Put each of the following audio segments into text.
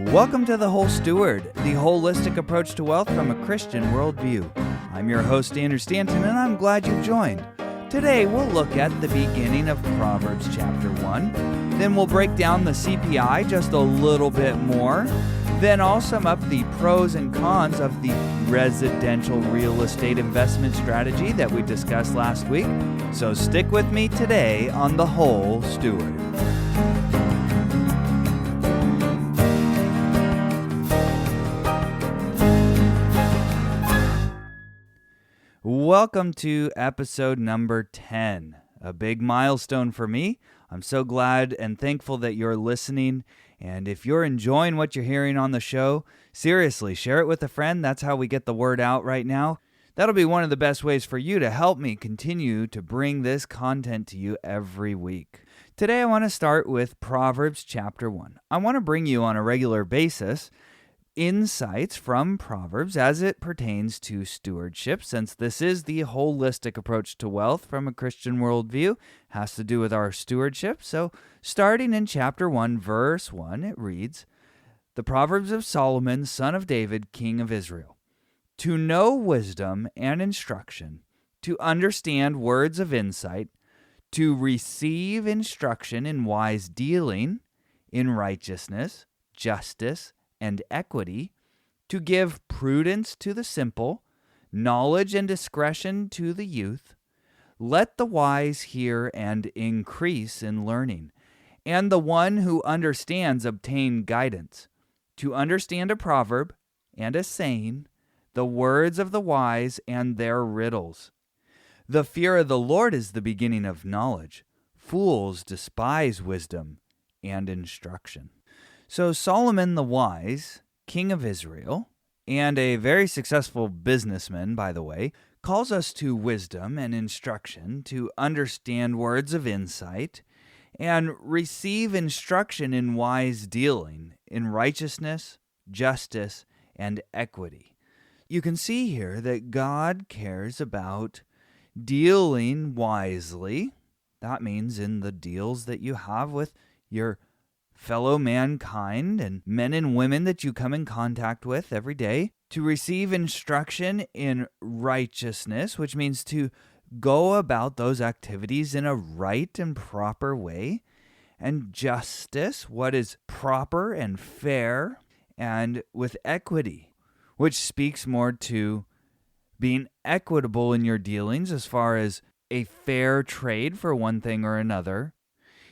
Welcome to The Whole Steward, the holistic approach to wealth from a Christian worldview. I'm your host, Andrew Stanton, and I'm glad you've joined. Today, we'll look at the beginning of Proverbs chapter 1. Then we'll break down the CPI just a little bit more. Then I'll sum up the pros and cons of the residential real estate investment strategy that we discussed last week. So stick with me today on The Whole Steward. Welcome to episode number 10, a big milestone for me. I'm so glad and thankful that you're listening, and if you're enjoying what you're hearing on the show, seriously, share it with a friend. That's how we get the word out right now. That'll be one of the best ways for you to help me continue to bring this content to you every week. Today I want to start with Proverbs chapter 1. I want to bring you on a regular basis insights from Proverbs as it pertains to stewardship, since this is the holistic approach to wealth from a Christian worldview, has to do with our stewardship. So starting in chapter 1, verse 1, it reads, "The Proverbs of Solomon, son of David, king of Israel. To know wisdom and instruction, to understand words of insight, to receive instruction in wise dealing, in righteousness, justice, and equity, to give prudence to the simple, knowledge and discretion to the youth. Let the wise hear and increase in learning, and the one who understands obtain guidance. To understand a proverb and a saying, the words of the wise and their riddles. The fear of the Lord is the beginning of knowledge. Fools despise wisdom and instruction." So Solomon the wise, king of Israel, and a very successful businessman, by the way, calls us to wisdom and instruction, to understand words of insight, and receive instruction in wise dealing, in righteousness, justice, and equity. You can see here that God cares about dealing wisely. That means in the deals that you have with your fellow mankind and men and women that you come in contact with every day, to receive instruction in righteousness, which means to go about those activities in a right and proper way, and justice, what is proper and fair, and with equity, which speaks more to being equitable in your dealings as far as a fair trade for one thing or another.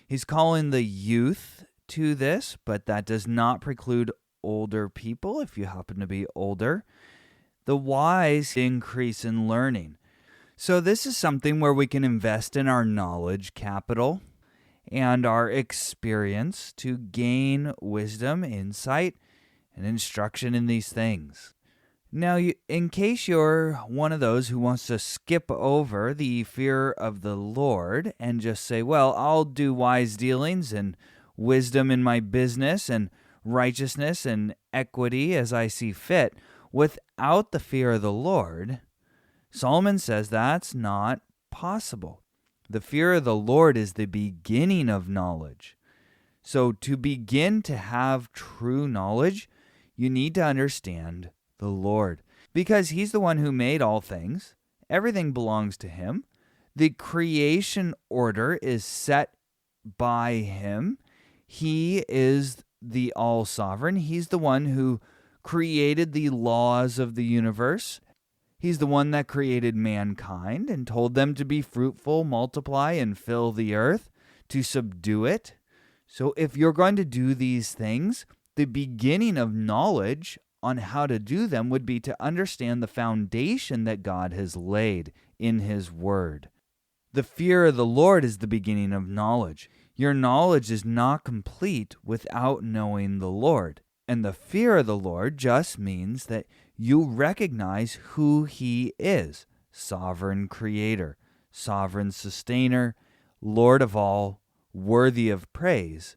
He's calling the youth to this, but that does not preclude older people if you happen to be older. The wise increase in learning. So this is something where we can invest in our knowledge capital and our experience to gain wisdom, insight, and instruction in these things. Now, in case you're one of those who wants to skip over the fear of the Lord and just say, well, I'll do wise dealings and wisdom in my business and righteousness and equity as I see fit, without the fear of the Lord, Solomon says that's not possible. The fear of the Lord is the beginning of knowledge. So to begin to have true knowledge, you need to understand the Lord, because He's the one who made all things. Everything belongs to Him. The creation order is set by Him. He is the all-sovereign. He's the one who created the laws of the universe. He's the one that created mankind and told them to be fruitful, multiply, and fill the earth, to subdue it. So if you're going to do these things, the beginning of knowledge on how to do them would be to understand the foundation that God has laid in His Word. The fear of the Lord is the beginning of knowledge. Your knowledge is not complete without knowing the Lord. And the fear of the Lord just means that you recognize who He is: sovereign creator, sovereign sustainer, Lord of all, worthy of praise,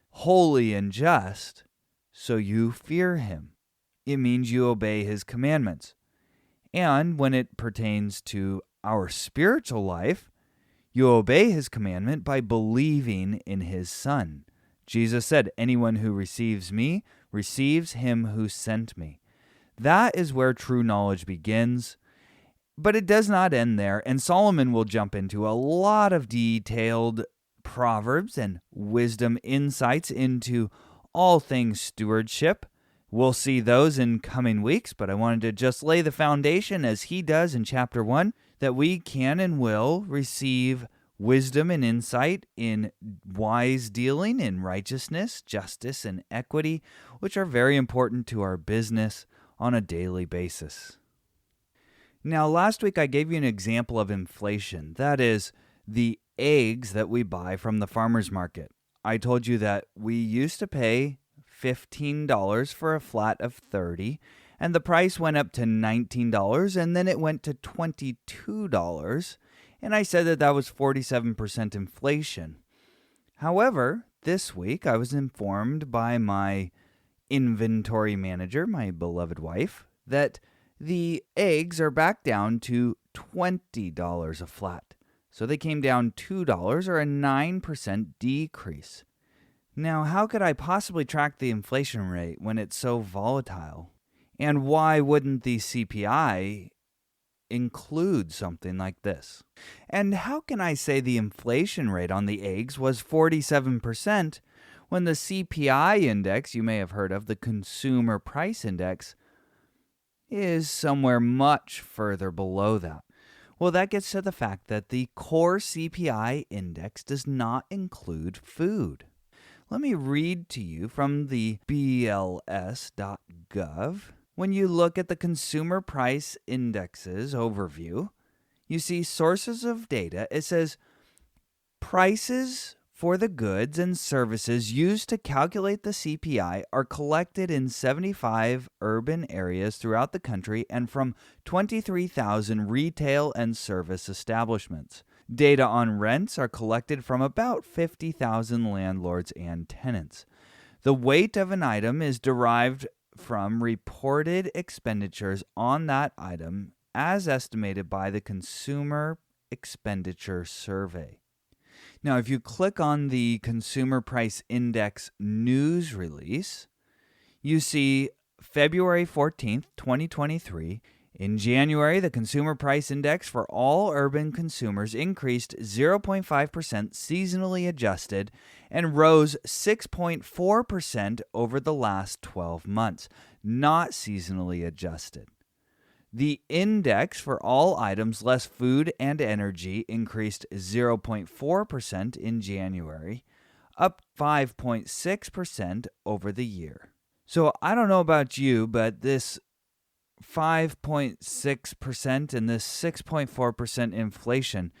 holy and just, so you fear Him. It means you obey His commandments. And when it pertains to our spiritual life, you obey His commandment by believing in His Son. Jesus said, "Anyone who receives me receives him who sent me. That is where true knowledge begins. But it does not end there, and Solomon will jump into a lot of detailed proverbs and wisdom insights into all things stewardship. We'll see those in coming weeks, but I wanted to just lay the foundation, as he does in chapter 1, that we can and will receive wisdom and insight in wise dealing, in righteousness, justice, and equity, which are very important to our business on a daily basis. Now, last week I gave you an example of inflation. That is, the eggs that we buy from the farmer's market. I told you that we used to pay $15 for a flat of 30, and the price went up to $19, and then it went to $22, and I said that that was 47% inflation. However, this week I was informed by my inventory manager, my beloved wife, that the eggs are back down to $20 a flat. So they came down $2, or a 9% decrease. Now, how could I possibly track the inflation rate when it's so volatile? And why wouldn't the CPI include something like this? And how can I say the inflation rate on the eggs was 47% when the CPI index, you may have heard of, the Consumer Price Index, is somewhere much further below that? Well, that gets to the fact that the core CPI index does not include food. Let me read to you from the BLS.gov. When you look at the Consumer Price Indexes overview, you see sources of data. It says prices for the goods and services used to calculate the CPI are collected in 75 urban areas throughout the country and from 23,000 retail and service establishments. Data on rents are collected from about 50,000 landlords and tenants. The weight of an item is derived from reported expenditures on that item as estimated by the Consumer Expenditure Survey. Now, if you click on the Consumer Price Index news release, you see February 14th, 2023. In January, the Consumer Price Index for all urban consumers increased 0.5% seasonally adjusted and rose 6.4% over the last 12 months, not seasonally adjusted. The index for all items less food and energy increased 0.4% in January, up 5.6% over the year. So I don't know about you, but this 5.6% and this 6.4% inflation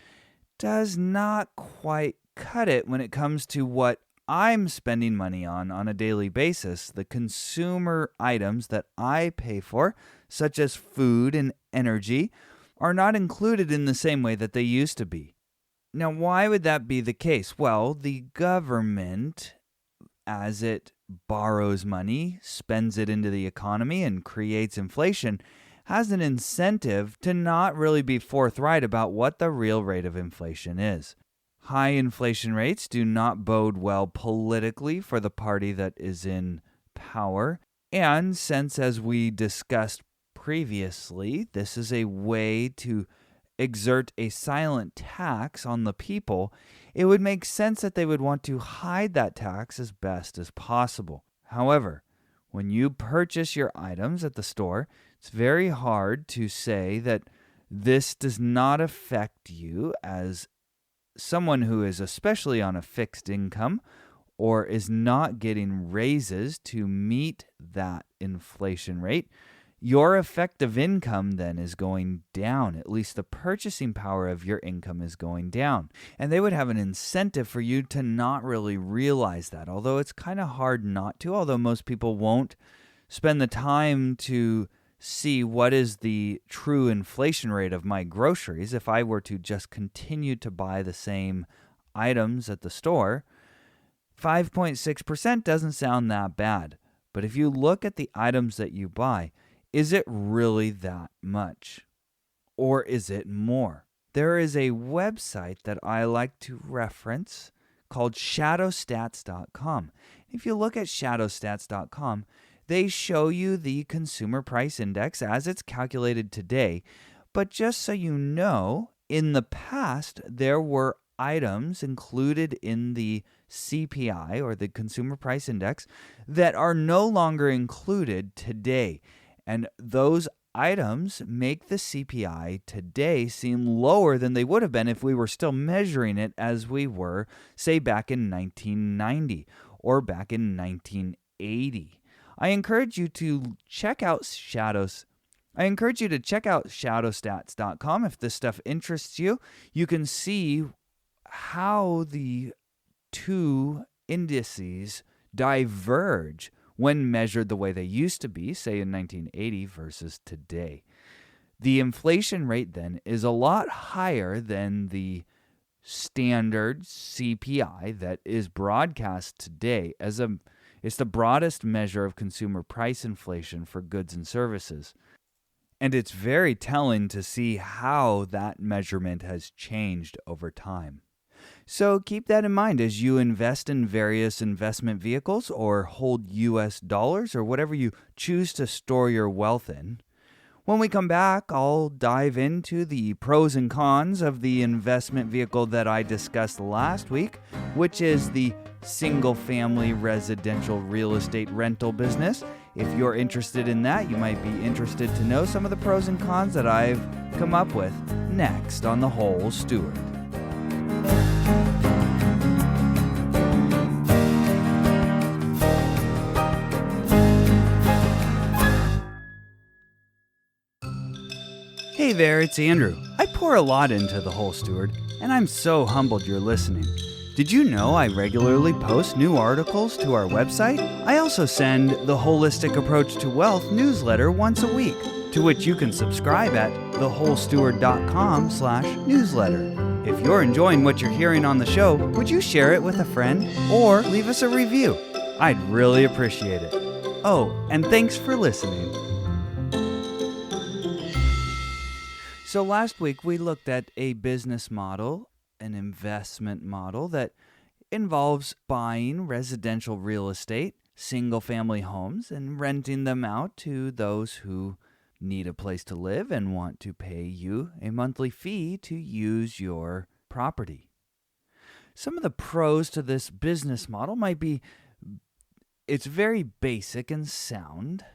does not quite cut it when it comes to what I'm spending money on a daily basis. The consumer items that I pay for, such as food and energy, are not included in the same way that they used to be. Now, why would that be the case? Well, the government, as it borrows money, spends it into the economy, and creates inflation, has an incentive to not really be forthright about what the real rate of inflation is. High inflation rates do not bode well politically for the party that is in power. And since, as we discussed previously, this is a way to exert a silent tax on the people, it would make sense that they would want to hide that tax as best as possible. However, when you purchase your items at the store, it's very hard to say that this does not affect you as someone who is especially on a fixed income or is not getting raises to meet that inflation rate. Your effective income then is going down. At least the purchasing power of your income is going down. And they would have an incentive for you to not really realize that, although it's kind of hard not to, although most people won't spend the time to see what is the true inflation rate of my groceries. If I were to just continue to buy the same items at the store, 5.6% doesn't sound that bad. But if you look at the items that you buy, is it really that much? Or is it more? There is a website that I like to reference called shadowstats.com. If you look at shadowstats.com, they show you the consumer price index as it's calculated today. But just so you know, in the past, there were items included in the CPI, or the consumer price index, that are no longer included today. And those items make the CPI today seem lower than they would have been if we were still measuring it as we were, say, back in 1990 or back in 1980. I encourage you to check out shadowstats.com if this stuff interests you. You can see how the two indices diverge when measured the way they used to be, say in 1980 versus today. The inflation rate then is a lot higher than the standard CPI that is broadcast today it's the broadest measure of consumer price inflation for goods and services. And it's very telling to see how that measurement has changed over time. So keep that in mind as you invest in various investment vehicles or hold US dollars or whatever you choose to store your wealth in. When we come back, I'll dive into the pros and cons of the investment vehicle that I discussed last week, which is the single-family residential real estate rental business. If you're interested in that, you might be interested to know some of the pros and cons that I've come up with next on The Whole Steward. Hey there, it's Andrew. I pour a lot into The Whole Steward, and I'm so humbled you're listening. Did you know I regularly post new articles to our website? I also send the Holistic Approach to Wealth newsletter once a week, to which you can subscribe at thewholesteward.com/newsletter. If you're enjoying what you're hearing on the show, would you share it with a friend or leave us a review? I'd really appreciate it. Oh, and thanks for listening. So last week we looked at a business model, an investment model that involves buying residential real estate, single-family homes, and renting them out to those who need a place to live and want to pay you a monthly fee to use your property. Some of the pros to this business model might be it's very basic and sound.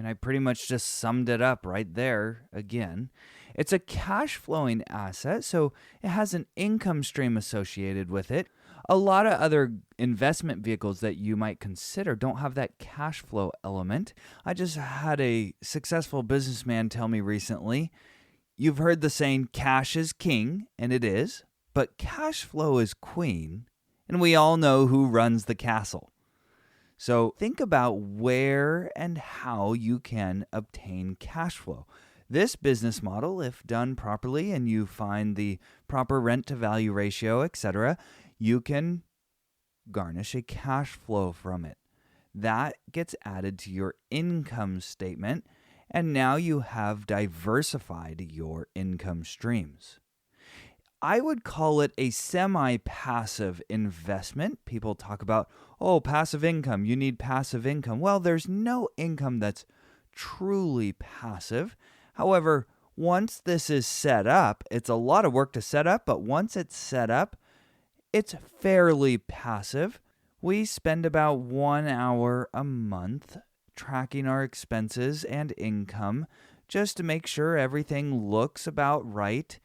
I pretty much just summed it up right there again. It's a cash flowing asset, so it has an income stream associated with it. A lot of other investment vehicles that you might consider don't have that cash flow element. I just had a successful businessman tell me recently, you've heard the saying, cash is king, and it is, but cash flow is queen, and we all know who runs the castle. So think about where and how you can obtain cash flow. This business model, if done properly and you find the proper rent-to-value ratio, etc., you can garnish a cash flow from it. That gets added to your income statement, and now you have diversified your income streams. I would call it a semi-passive investment. People talk about, passive income. You need passive income. Well, there's no income that's truly passive. However, once this is set up, it's a lot of work to set up, but once it's set up, it's fairly passive. We spend about 1 hour a month tracking our expenses and income just to make sure everything looks about right.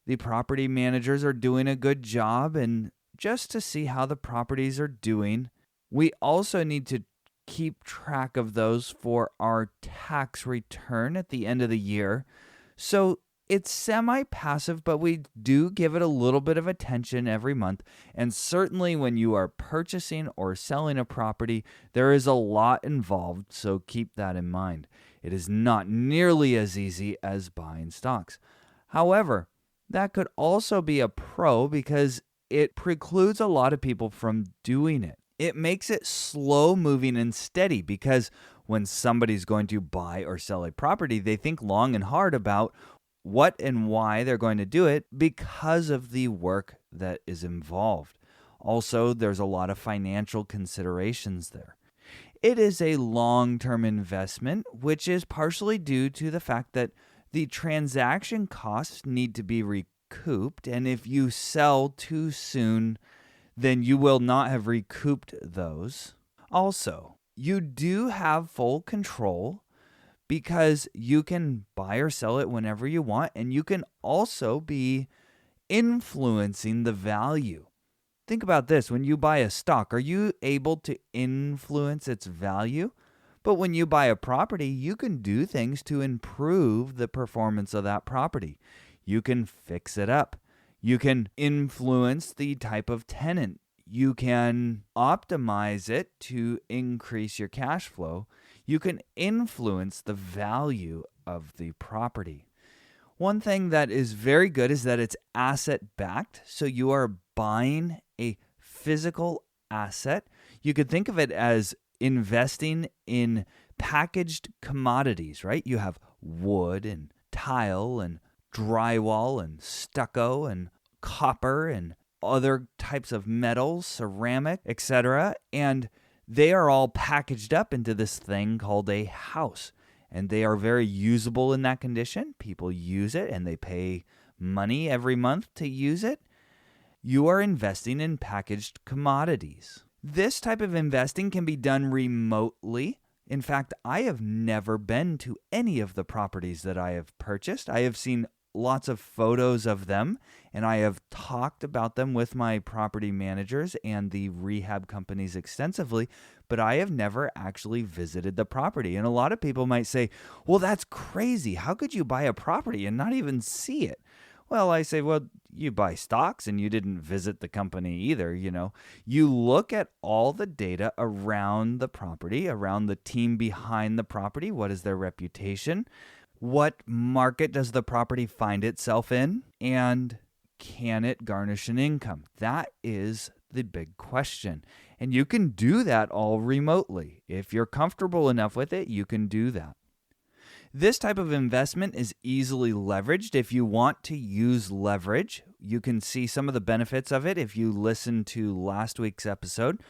The property managers are doing a good job, and just to see how the properties are doing, we also need to keep track of those for our tax return at the end of the year. So it's semi-passive, but we do give it a little bit of attention every month. And certainly when you are purchasing or selling a property, there is a lot involved, so keep that in mind. It is not nearly as easy as buying stocks. However, that could also be a pro because it precludes a lot of people from doing it. It makes it slow moving and steady because when somebody's going to buy or sell a property, they think long and hard about what and why they're going to do it because of the work that is involved. Also, there's a lot of financial considerations there. It is a long-term investment, which is partially due to the fact that the transaction costs need to be recouped, and if you sell too soon, then you will not have recouped those. Also, you do have full control because you can buy or sell it whenever you want, and you can also be influencing the value. Think about this. When you buy a stock, are you able to influence its value? But when you buy a property, you can do things to improve the performance of that property. You can fix it up. You can influence the type of tenant. You can optimize it to increase your cash flow. You can influence the value of the property. One thing that is very good is that it's asset-backed, so you are buying a physical asset. You could think of it as investing in packaged commodities, right? You have wood and tile and drywall and stucco and copper and other types of metals, ceramic, etc. And they are all packaged up into this thing called a house. And they are very usable in that condition. People use it and they pay money every month to use it. You are investing in packaged commodities. This type of investing can be done remotely. In fact, I have never been to any of the properties that I have purchased. I have seen lots of photos of them, and I have talked about them with my property managers and the rehab companies extensively, but I have never actually visited the property. And a lot of people might say, well, that's crazy. How could you buy a property and not even see it? Well, I say, well, you buy stocks and you didn't visit the company either, You look at all the data around the property, around the team behind the property. What is their reputation? What market does the property find itself in? And can it garnish an income? That is the big question. And you can do that all remotely. If you're comfortable enough with it, you can do that. This type of investment is easily leveraged. If you want to use leverage, you can see some of the benefits of it if you listen to last week's episode.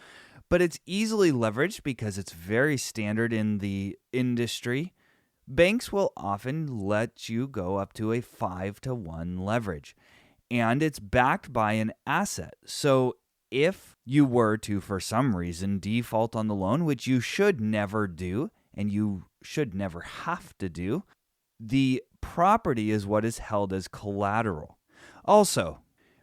But it's easily leveraged because it's very standard in the industry. Banks will often let you go up to a 5-to-1 leverage, and it's backed by an asset. So if you were to, for some reason, default on the loan, which you should never do, and you should never have to do, the property is what is held as collateral. Also,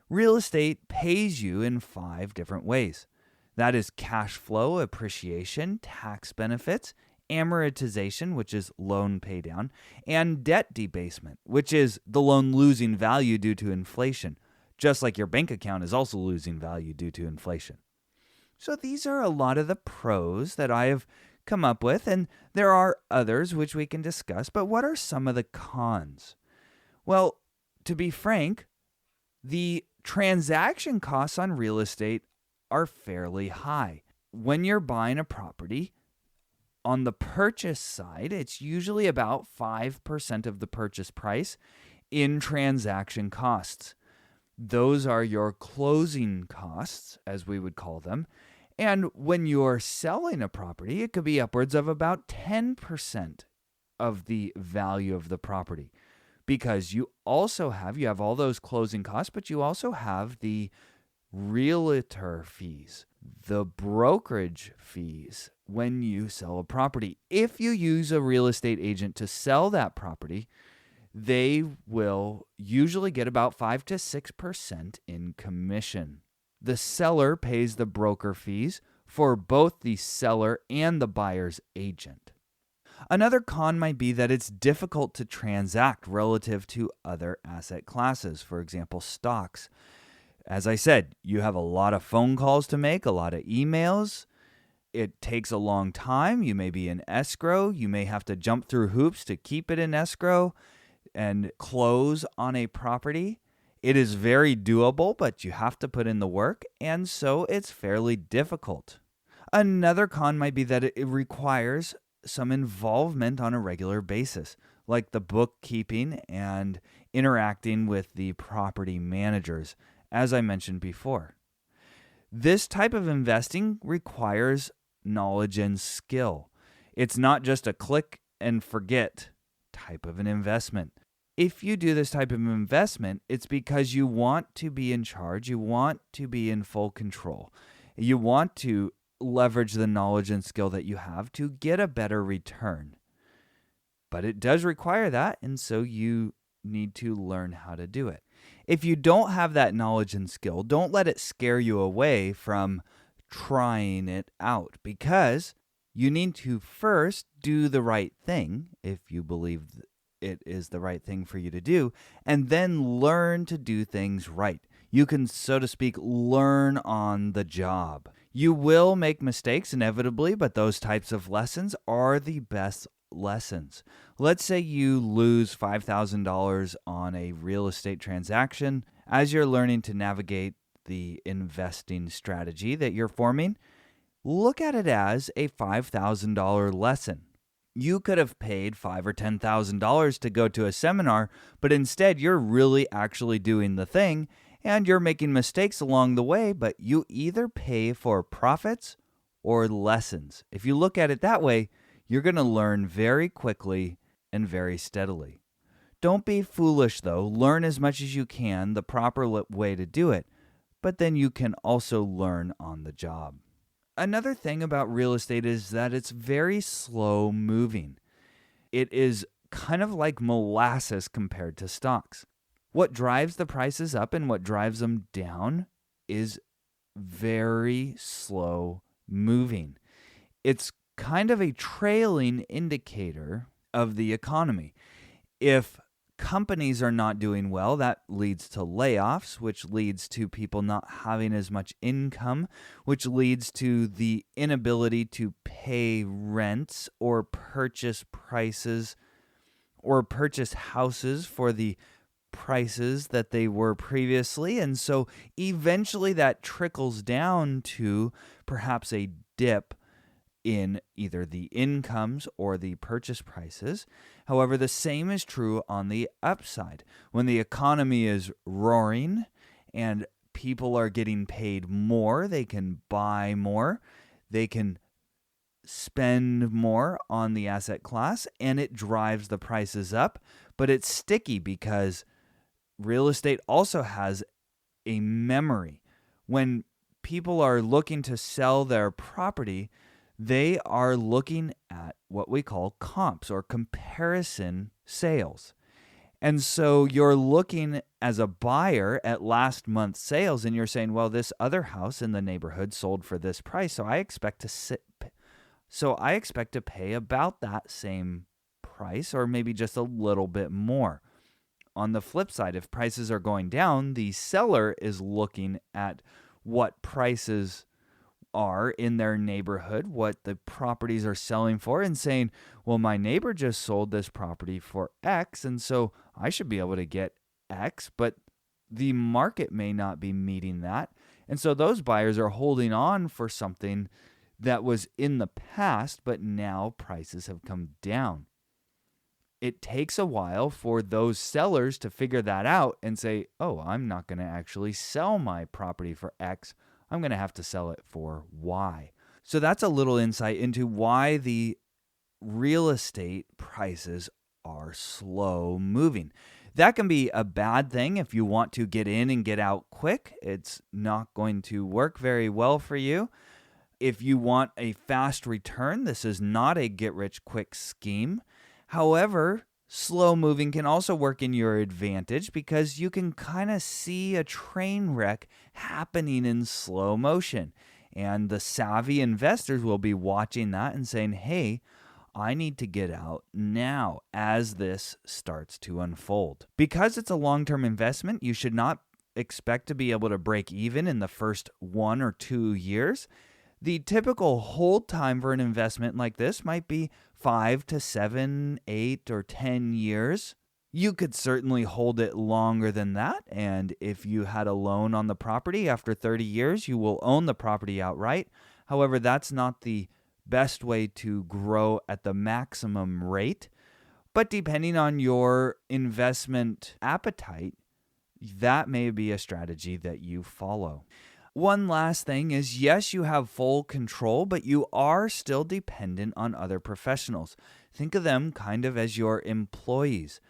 real estate pays you in 5 different ways. That is cash flow, appreciation, tax benefits, amortization, which is loan paydown, and debt debasement, which is the loan losing value due to inflation, just like your bank account is also losing value due to inflation. So these are a lot of the pros that I have come up with, and there are others which we can discuss, but what are some of the cons? Well, to be frank, the transaction costs on real estate are fairly high. When you're buying a property, on the purchase side, it's usually about 5% of the purchase price in transaction costs. Those are your closing costs, as we would call them. And when you're selling a property, it could be upwards of about 10% of the value of the property, because you have all those closing costs, but you also have the realtor fees, the brokerage fees when you sell a property. If you use a real estate agent to sell that property, they will usually get about 5 to 6% in commission. The seller pays the broker fees for both the seller and the buyer's agent. Another con might be that it's difficult to transact relative to other asset classes, for example, stocks. As I said, you have a lot of phone calls to make, a lot of emails. It takes a long time. You may be in escrow. You may have to jump through hoops to keep it in escrow and close on a property. It is very doable, but you have to put in the work, and so it's fairly difficult. Another con might be that it requires some involvement on a regular basis, like the bookkeeping and interacting with the property managers, as I mentioned before. This type of investing requires knowledge and skill. It's not just a click and forget type of an investment. If you do this type of investment, it's because you want to be in charge. You want to be in full control. You want to leverage the knowledge and skill that you have to get a better return. But it does require that, and so you need to learn how to do it. If you don't have that knowledge and skill, don't let it scare you away from trying it out, because you need to first do the right thing if you believe it is the right thing for you to do, and then learn to do things right. You can, so to speak, learn on the job. You will make mistakes inevitably, but those types of lessons are the best lessons. Let's say you lose $5,000 on a real estate transaction. As you're learning to navigate the investing strategy that you're forming, look at it as a $5,000 lesson. You could have paid $5,000 or $10,000 to go to a seminar, but instead you're really actually doing the thing, and you're making mistakes along the way, but you either pay for profits or lessons. If you look at it that way, you're going to learn very quickly and very steadily. Don't be foolish, though. Learn as much as you can, the proper way to do it, but then you can also learn on the job. Another thing about real estate is that it's very slow moving. It is kind of like molasses compared to stocks. What drives the prices up and what drives them down is very slow moving. It's kind of a trailing indicator of the economy. If companies are not doing well, that leads to layoffs, which leads to people not having as much income, which leads to the inability to pay rents or purchase prices or purchase houses for the prices that they were previously. And so eventually that trickles down to perhaps a dip in either the incomes or the purchase prices. However, the same is true on the upside. When the economy is roaring and people are getting paid more, they can buy more, they can spend more on the asset class, and it drives the prices up. But it's sticky because real estate also has a memory. When people are looking to sell their property, they are looking at what we call comps or comparison sales. And so you're looking as a buyer at last month's sales, and you're saying, well, this other house in the neighborhood sold for this price, so I expect to pay about that same price or maybe just a little bit more. On the flip side, if prices are going down, the seller is looking at what prices are in their neighborhood, what the properties are selling for, and saying, well, my neighbor just sold this property for X, and so I should be able to get X, but the market may not be meeting that. And so those buyers are holding on for something that was in the past, but now prices have come down. It takes a while for those sellers to figure that out and say, oh, I'm not going to actually sell my property for X. I'm going to have to sell it for Y. So that's a little insight into why the real estate prices are slow moving. That can be a bad thing if you want to get in and get out quick. It's not going to work very well for you. If you want a fast return, this is not a get-rich-quick scheme. However, slow moving can also work in your advantage because you can kind of see a train wreck happening in slow motion. And the savvy investors will be watching that and saying, hey, I need to get out now as this starts to unfold. Because it's a long-term investment, you should not expect to be able to break even in the first 1 or 2 years. The typical hold time for an investment like this might be 5 to 7, 8, or 10 years. You could certainly hold it longer than that, and if you had a loan on the property after 30 years, you will own the property outright. However, that's not the best way to grow at the maximum rate, but depending on your investment appetite, that may be a strategy that you follow. One last thing is, yes, you have full control, but you are still dependent on other professionals. Think of them kind of as your employees.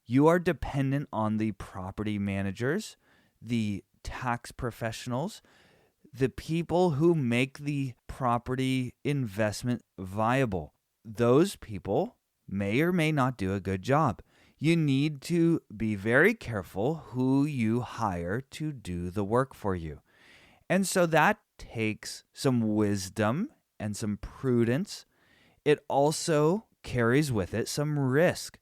You are dependent on the property managers, the tax professionals, the people who make the property investment viable. Those people may or may not do a good job. You need to be very careful who you hire to do the work for you. And so that takes some wisdom and some prudence. It also carries with it some risk.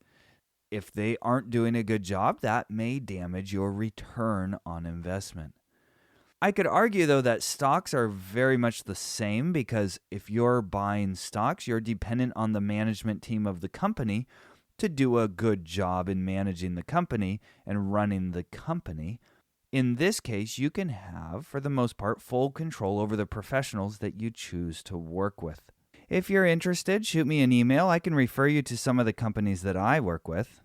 If they aren't doing a good job, that may damage your return on investment. I could argue, though, that stocks are very much the same, because if you're buying stocks, you're dependent on the management team of the company to do a good job in managing the company and running the company. In this case, you can have, for the most part, full control over the professionals that you choose to work with. If you're interested, shoot me an email. I can refer you to some of the companies that I work with.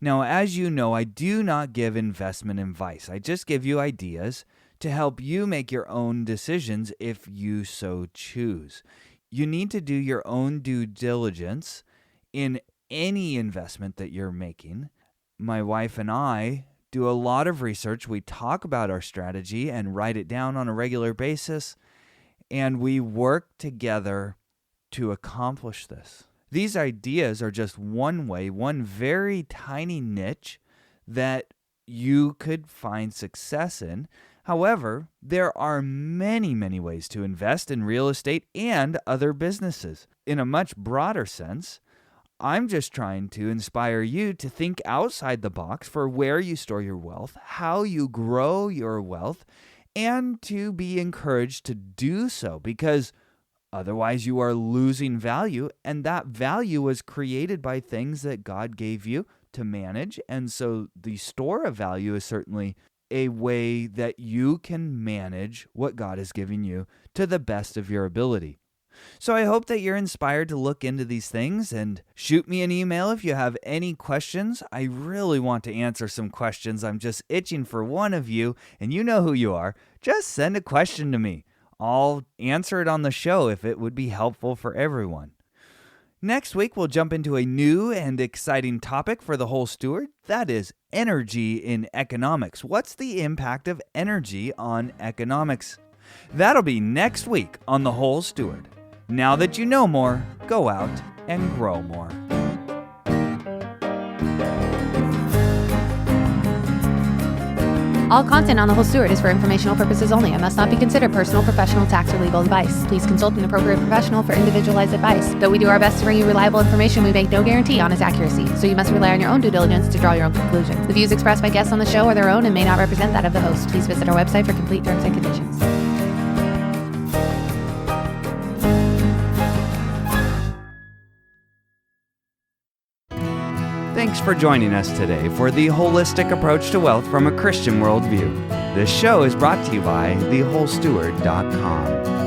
Now, as you know, I do not give investment advice. I just give you ideas to help you make your own decisions if you so choose. You need to do your own due diligence in any investment that you're making. My wife and I do a lot of research. We talk about our strategy and write it down on a regular basis, and we work together to accomplish this. These ideas are just one way, one very tiny niche that you could find success in. However, there are many, many ways to invest in real estate and other businesses. In a much broader sense, I'm just trying to inspire you to think outside the box for where you store your wealth, how you grow your wealth, and to be encouraged to do so, because otherwise you are losing value, and that value was created by things that God gave you to manage. And so the store of value is certainly a way that you can manage what God has given you to the best of your ability. So I hope that you're inspired to look into these things, and shoot me an email if you have any questions. I really want to answer some questions. I'm just itching for one of you, and you know who you are. Just send a question to me. I'll answer it on the show if it would be helpful for everyone. Next week, we'll jump into a new and exciting topic for the whole steward. That is energy in economics. What's the impact of energy on economics? That'll be next week on The Whole Steward. Now that you know more, go out and grow more. All content on The Whole Steward is for informational purposes only and must not be considered personal, professional, tax, or legal advice. Please consult an appropriate professional for individualized advice. Though we do our best to bring you reliable information, we make no guarantee on its accuracy, so you must rely on your own due diligence to draw your own conclusions. The views expressed by guests on the show are their own and may not represent that of the host. Please visit our website for complete terms and conditions. Thanks for joining us today for the holistic approach to wealth from a Christian worldview. This show is brought to you by thewholesteward.com.